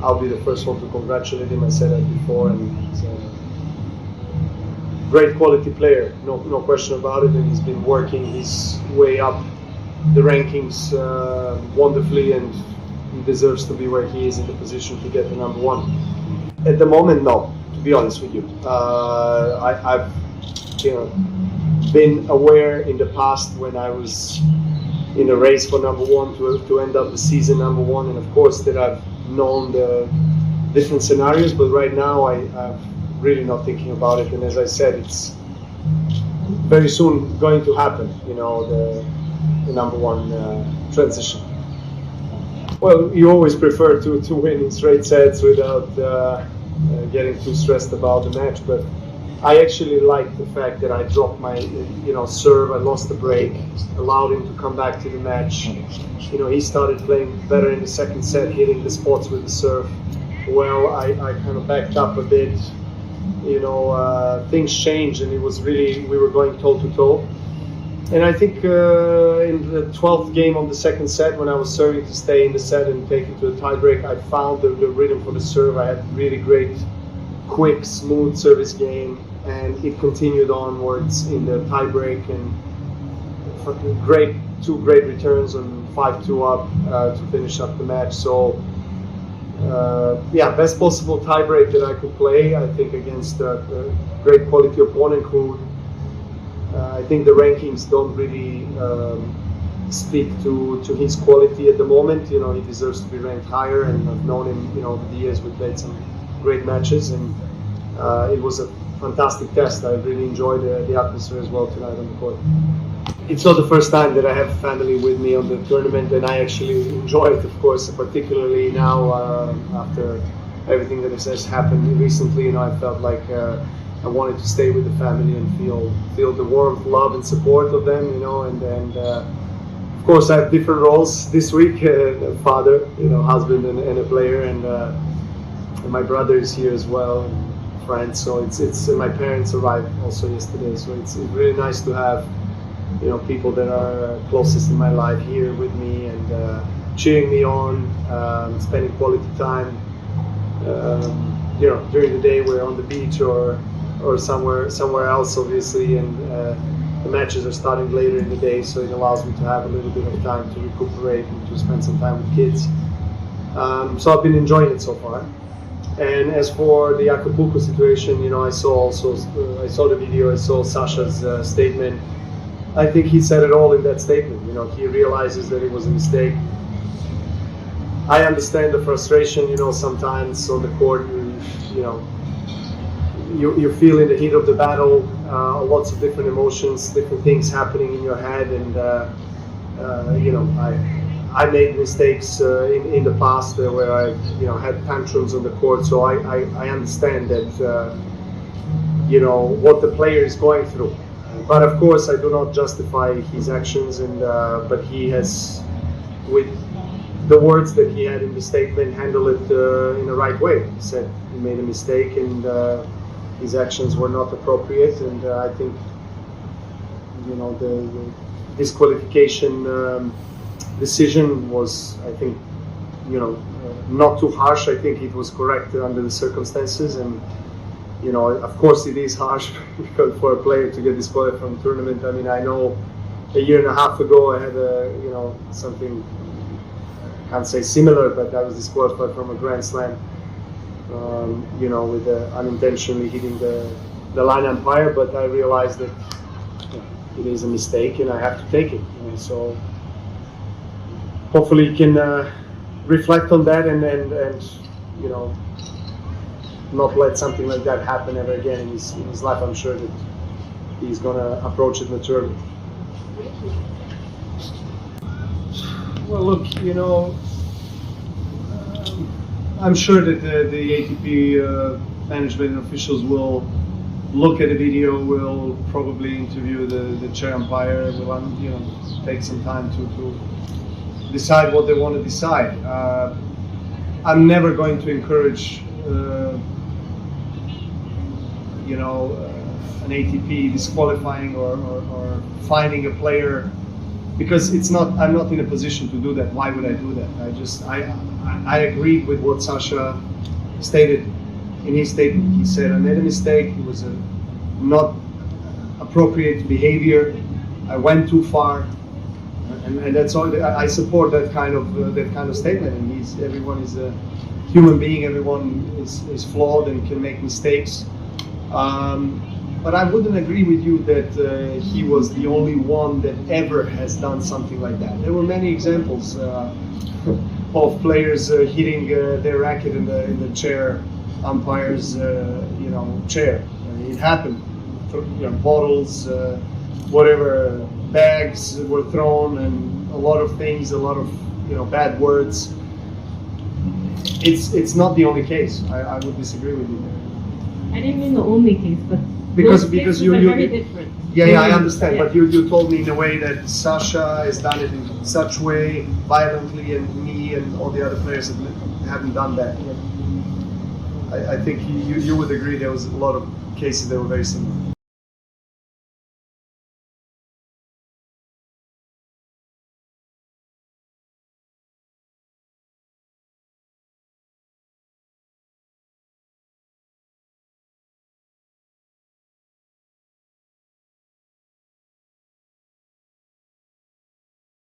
I'll be the first one to congratulate him. I said that before, and he's a great quality player, no question about it. And he's been working his way up the rankings wonderfully, and he deserves to be where he is in the position to get the number one. At the moment, no. To be honest with you, I've been aware in the past when I was in a race for number one to end up the season number one, and of course that I've known the different scenarios, but right now I'm really not thinking about it. And as I said, it's very soon going to happen, the number one transition. Well, you always prefer to win in straight sets without getting too stressed about the match, but I actually like the fact that I dropped my serve. I lost the break, allowed him to come back to the match. He started playing better in the second set, hitting the spots with the serve. Well, I kind of backed up a bit. Things changed, and it was really, we were going toe to toe. And I think in the 12th game of the second set, when I was serving to stay in the set and take it to a tiebreak, I found the rhythm for the serve. I had really great, quick, smooth service game, and it continued onwards in the tiebreak, and two great returns on 5-2 up to finish up the match. So best possible tiebreak that I could play, I think, against a great quality opponent who I think the rankings don't really speak to his quality at the moment. He deserves to be ranked higher, and I've known him, over the years. We played some great matches, and it was a fantastic test. I really enjoyed the atmosphere as well tonight on the court. It's not the first time that I have family with me on the tournament, and I actually enjoy it, of course, particularly now after everything that has happened recently. I felt like I wanted to stay with the family and feel the warmth, love, and support of them. And of course I have different roles this week: a father, husband, and a player, and my brother is here as well, and friends. So it's my parents arrived also yesterday, so it's really nice to have people that are closest in my life here with me and cheering me on, spending quality time. During the day we're on the beach or somewhere else, obviously, and the matches are starting later in the day, so it allows me to have a little bit of time to recuperate and to spend some time with kids. So I've been enjoying it so far. And as for the Acapulco situation, I saw the video, I saw Sasha's statement. I think he said it all in that statement. He realizes that it was a mistake. I understand the frustration, sometimes on the court, you feel in the heat of the battle, lots of different emotions, different things happening in your head, and I made mistakes in the past where I had tantrums on the court, so I understand that what the player is going through. But of course, I do not justify his actions, and but he has, with the words that he had in the statement, handled it in the right way. He said he made a mistake, and his actions were not appropriate, and I think the disqualification decision was, I think, not too harsh. I think it was correct under the circumstances, and of course it is harsh for a player to get disqualified from a tournament. I mean, I know a year and a half ago I had something, I can't say similar, but I was disqualified from a Grand Slam, with unintentionally hitting the line umpire, but I realized that it is a mistake and I have to take it. So hopefully he can reflect on that and not let something like that happen ever again in his life. I'm sure that he's going to approach it maturely. Well, look, I'm sure that the ATP management and officials will look at the video, will probably interview the chair umpire, will take some time to decide what they want to decide. I'm never going to encourage an ATP disqualifying or finding a player because I'm not in a position to do that. Why would I do that? I agreed with what Sasha stated in his statement. He said I made a mistake. It was a not appropriate behavior. I went too far, and that's all. I support that kind of statement. And everyone is a human being. Everyone is flawed and can make mistakes. But I wouldn't agree with you that he was the only one that ever has done something like that. There were many examples of players hitting their racket in the chair, umpire's chair. It happened. Bottles, whatever, bags were thrown, and a lot of things, a lot of bad words. It's not the only case. I would disagree with you there. I didn't mean the only case, but because you are very different. Yeah, I understand. Yeah. But you told me in a way that Sasha has done it in such way violently, and me and all the other players haven't done that. I think you would agree there was a lot of cases that were very similar.